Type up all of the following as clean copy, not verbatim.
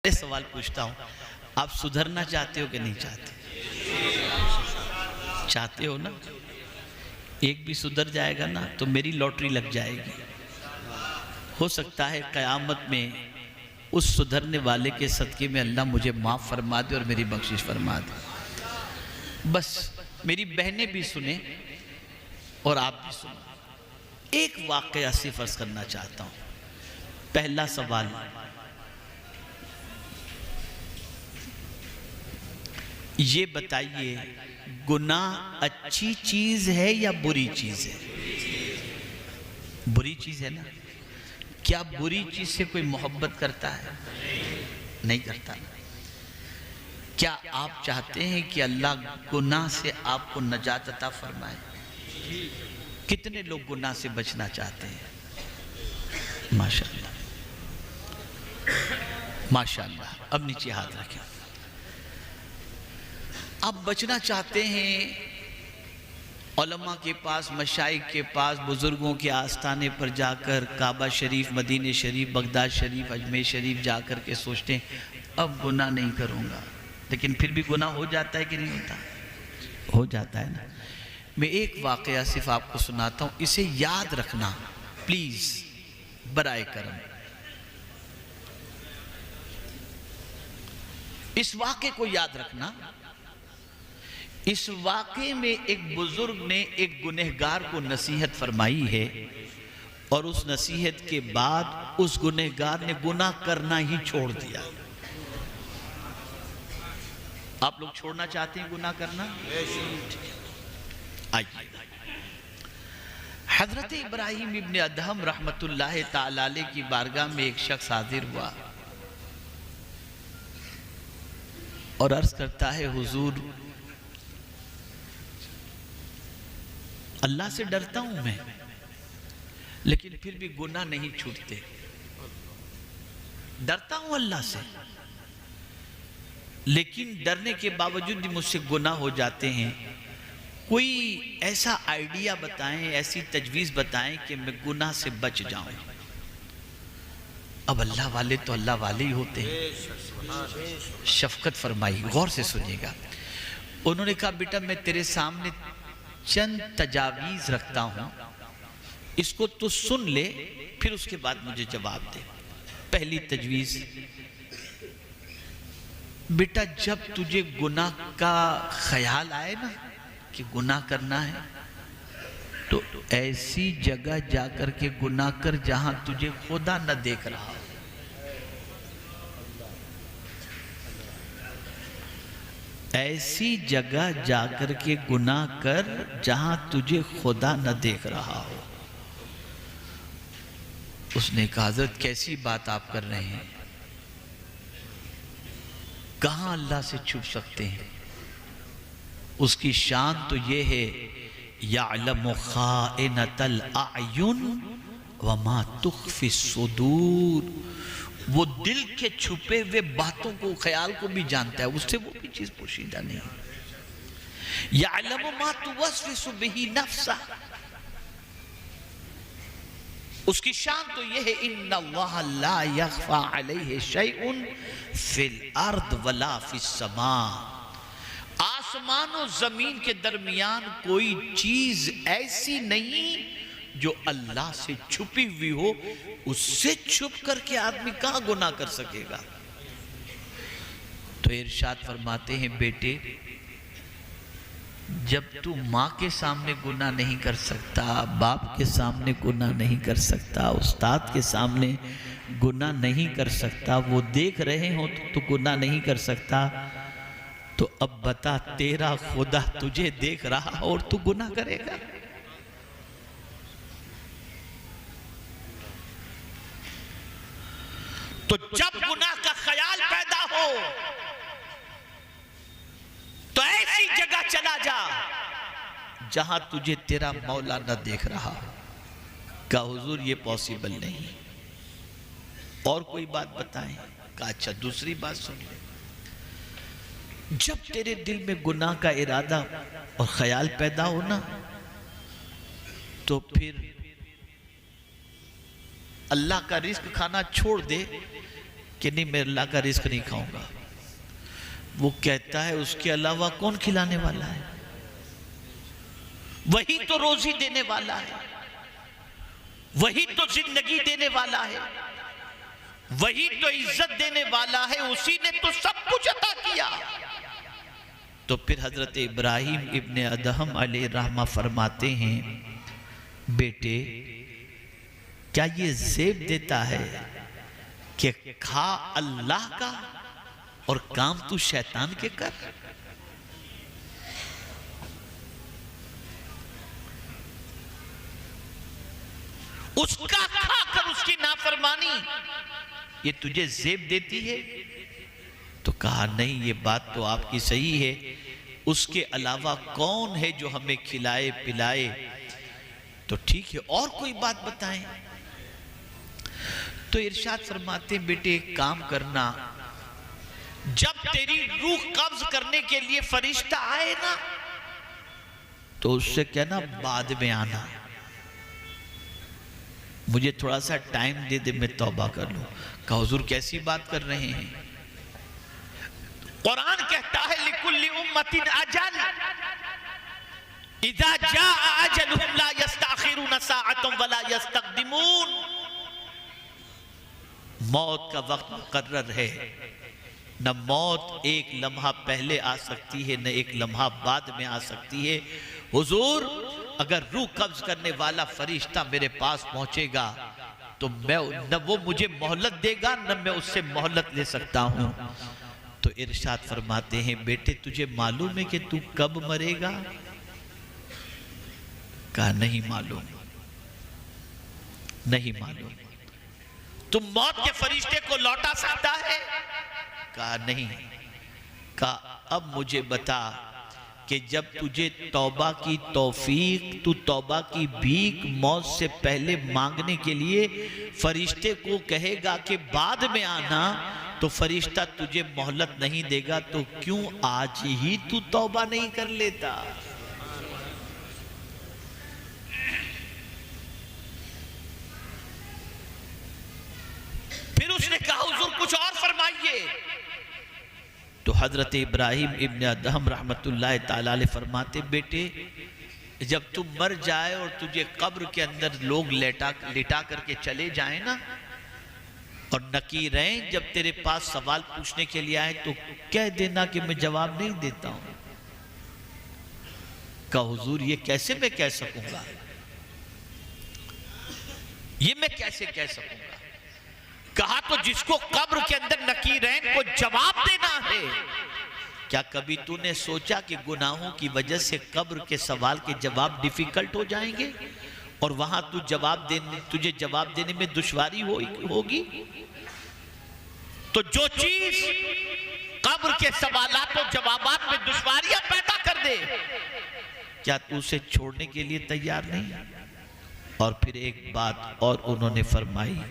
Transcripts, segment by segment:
सवाल पूछता हूं, आप सुधरना चाहते हो कि नहीं चाहते? चाहते हो ना? एक भी सुधर जाएगा ना तो मेरी लॉटरी लग जाएगी। हो सकता है कयामत में उस सुधरने वाले के सदके में अल्लाह मुझे माफ फरमा दे और मेरी बख्शिश फरमा दे। बस मेरी बहनें भी सुने और आप भी सुनो। एक वाकया से फर्ज करना चाहता हूं। पहला सवाल, ये बताइए गुनाह अच्छी चीज है या बुरी चीज है? बुरी चीज है ना? क्या बुरी चीज से कोई मोहब्बत करता है? नहीं करता। क्या आप चाहते हैं कि अल्लाह गुनाह से आपको नजात अता फरमाए? कितने लोग गुनाह से बचना चाहते हैं? माशाअल्लाह माशाअल्लाह। अब नीचे हाथ रखें। आप बचना चाहते हैं, उलमा के पास, मशाइख के पास, बुजुर्गों के आस्थाने पर जाकर काबा शरीफ, मदीने शरीफ, बगदाद शरीफ, अजमेर शरीफ जाकर के सोचते हैं अब गुनाह नहीं करूँगा, लेकिन फिर भी गुनाह हो जाता है कि नहीं होता? हो जाता है ना। मैं एक वाकया सिर्फ आपको सुनाता हूँ, इसे याद रखना प्लीज बराए करम। इस वाक़े को याद रखना। इस वाक़े में एक बुजुर्ग ने एक गुनहगार को नसीहत फरमाई है और उस नसीहत के बाद उस गुनहगार ने गुनाह करना ही छोड़ दिया। आप लोग छोड़ना चाहते हैं गुनाह करना? आइए, हजरत इब्राहिम इब्ने अदहम रहमतुल्लाह ताला अलैह की बारगाह में एक शख्स हाजिर हुआ और अर्ज करता है, हुजूर अल्लाह से डरता हूं मैं, लेकिन फिर भी गुनाह नहीं छूटते। डरता हूं अल्लाह से, लेकिन डरने के बावजूद भी मुझसे गुनाह हो जाते हैं। कोई ऐसा आइडिया बताएं, ऐसी तजवीज बताएं कि मैं गुनाह से बच जाऊं। अब अल्लाह वाले तो अल्लाह वाले ही होते हैं। शफकत फरमाई, गौर से सुनिएगा। उन्होंने कहा, बेटा मैं तेरे सामने चंद तजावीज रखता हूं, इसको तो सुन ले, फिर उसके बाद मुझे जवाब दे। पहली तजवीज, बेटा जब तुझे गुनाह का ख्याल आए ना कि गुनाह करना है, तो ऐसी जगह जाकर के गुनाह कर जहां तुझे खुदा न देख रहा हो। ऐसी जगह जाकर के गुनाह कर जहां तुझे खुदा न देख रहा हो। उसने कहा, हज़रत कैसी बात आप कर रहे हैं? कहां अल्लाह से छुप सकते हैं? उसकी शान तो ये है, यअलमु खाइनतल अयुन व मा तुख्फी सुदूर। वो दिल के छुपे हुए बातों को, ख्याल को भी जानता है, उससे वो भी चीज पोशीदा नहीं। यअलमु मा तुवस्विसु बिही नफ्सा। उसकी शान तो यह है, इन्नल्लाह ला यख्फा अलैहि शैउन फिल अर्द वला फिस समा। आसमान और जमीन के दरमियान कोई चीज ऐसी नहीं जो अल्लाह से छुपी हुई हो। उससे छुप करके आदमी कहां गुनाह कर सकेगा? तो इरशाद फरमाते हैं, बेटे जब तू माँ के सामने गुनाह नहीं कर सकता, बाप के सामने गुनाह नहीं कर सकता, उस्ताद के सामने गुनाह नहीं कर सकता, वो देख रहे हो तो गुनाह नहीं कर सकता, तो अब बता तेरा खुदा तुझे देख रहा और तू गुनाह करेगा? तो जब गुनाह का ख्याल पैदा हो तो ऐसी जगह चला जा जहां तुझे तेरा मौला न देख रहा हो। का हुजूर ये पॉसिबल नहीं। और कोई बात बताएं? का अच्छा दूसरी बात सुन ले। जब तेरे दिल में गुनाह का इरादा और ख्याल पैदा हो ना, तो फिर अल्लाह का रिस्क खाना छोड़ दे, कि नहीं मैं अल्लाह का रिस्क नहीं खाऊंगा। वो कहता है उसके अलावा कौन खिलाने वाला है? वही तो रोजी देने वाला है, वही तो जिंदगी देने वाला है, वही तो इज्जत देने वाला है, उसी ने तो सब कुछ अता किया। तो फिर हजरत इब्राहिम इब्ने अदहम अलैहि रहमा फरमाते हैं, बेटे क्या ये ज़ेब देता है कि खा अल्लाह का और काम तू शैतान के कर? उसका खाकर उसकी नाफरमानी ये तुझे ज़ेब देती है? तो कहा नहीं, ये बात तो आपकी सही है, उसके अलावा कौन है जो हमें खिलाए पिलाए? तो ठीक है, और कोई बात बताएं। तो इरशाद फरमाते बेटे एक काम करना, जब तेरी रूह कब्ज करने के लिए फरिश्ता आए ना तो उससे कहना बाद में आना, मुझे थोड़ा सा टाइम दे दे, मैं तौबा कर लूं। कहा हुजूर कैसी बात कर रहे हैं? कुरान कहता है लिकुल्लि उम्मतिन अजल इज़ा जाअ अजलुहुम ला यस्तअखिरुन साअतन वला यस्तक़दिमून। मौत का वक्त मुकर्रर है, न मौत एक लम्हा पहले आ सकती है न एक लम्हा बाद में आ सकती है। हुजूर अगर रूह कब्ज करने वाला फरिश्ता मेरे पास पहुंचेगा तो मैं न वो मुझे मोहलत देगा न मैं उससे मोहलत ले सकता हूं। तो इरशाद फरमाते हैं बेटे तुझे मालूम है कि तू कब मरेगा? कहा नहीं मालूम, नहीं मालूम। तुम मौत के फरिश्ते को लौटा सकता है? कहा नहीं। कहा अब मुझे बता कि जब तुझे तौबा की तौफीक, तू तौबा की भीख मौत से पहले मांगने के लिए फरिश्ते को कहेगा कि बाद में आना, तो फरिश्ता तुझे मोहलत नहीं देगा, तो क्यों आज ही तू तौबा नहीं कर लेता? फिर उसने कहा हुजूर कुछ और फरमाइए। तो हजरत इब्राहिम इब्ने अदहम रहमतुल्लाह ताला अलैह फरमाते बेटे जब तू मर जाए और तुझे कब्र के अंदर लोग लिटा करके चले जाए ना, और नकीरें जब तेरे पास सवाल पूछने के लिए आए तो कह देना कि मैं जवाब नहीं देता हूं। कहा हुजूर ये कैसे मैं कह सकूंगा, ये मैं कैसे कह सकूंगा? कहा तो जिसको कब्र के अंदर नकीरैन को जवाब देना है, क्या कभी तूने सोचा कि गुनाहों की वजह से कब्र के सवाल के जवाब डिफिकल्ट हो जाएंगे और वहां तुझे जवाब देने में दुश्वारी होगी? तो जो चीज कब्र के सवालात और जवाबात में दुश्वारियां पैदा कर दे, क्या तू उसे छोड़ने के लिए तैयार नहीं? और फिर एक बात और उन्होंने फरमाई,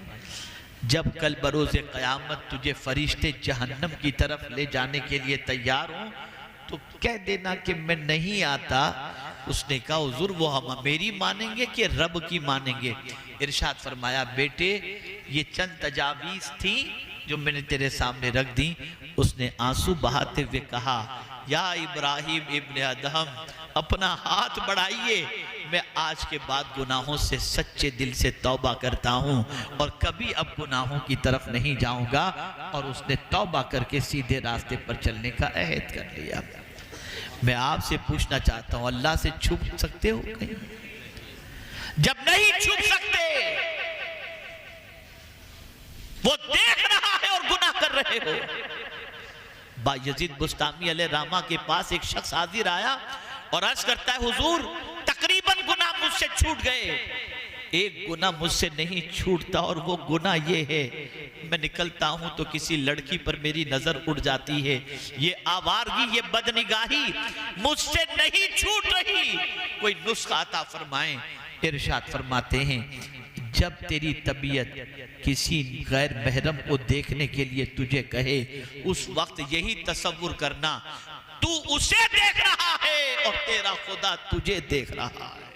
जब कल बरोज़े क़यामत तुझे फरिश्ते जहन्नम की तरफ ले जाने के लिए तैयार हो तो कह देना कि मैं नहीं आता। उसने कहा हुजूर वो हम मेरी मानेंगे कि रब की मानेंगे? इरशाद फरमाया बेटे ये चंद तजावीज़ थी जो मैंने तेरे सामने रख दी। उसने आंसू बहाते हुए कहा या इब्राहिम इब्ने अदहम अपना हाथ बढ़ाइए, मैं आज के बाद गुनाहों से सच्चे दिल से तौबा करता हूं और कभी अब गुनाहों की तरफ नहीं जाऊंगा। और उसने तौबा करके सीधे रास्ते पर चलने का अहद कर लिया। मैं आपसे पूछना चाहता हूं, अल्लाह से छुप सकते हो कहीं? जब नहीं छुप सकते, वो देख रहा है और गुनाह कर रहे हो। बायजीद बुस्तामी अलैहि रहमा के पास एक शख्स हाजिर आया और अर्ज करता है हुजूर तकरीबन गुनाह मुझसे छूट गए, एक गुनाह मुझसे नहीं छूटता और वो गुनाह ये है मैं निकलता हूं तो किसी लड़की पर मेरी नजर उड़ जाती है, ये आवारगी ये बदनिगाही मुझसे नहीं छूट रही, कोई नुस्खा अता फरमाएं। इरशाद फरमाते हैं जब तेरी तबीयत किसी गैर महरम को देखने के लिए तुझे कहे, उस वक्त यही तसव्वुर करना तू उसे देख रहा है और तेरा खुदा तुझे देख रहा है।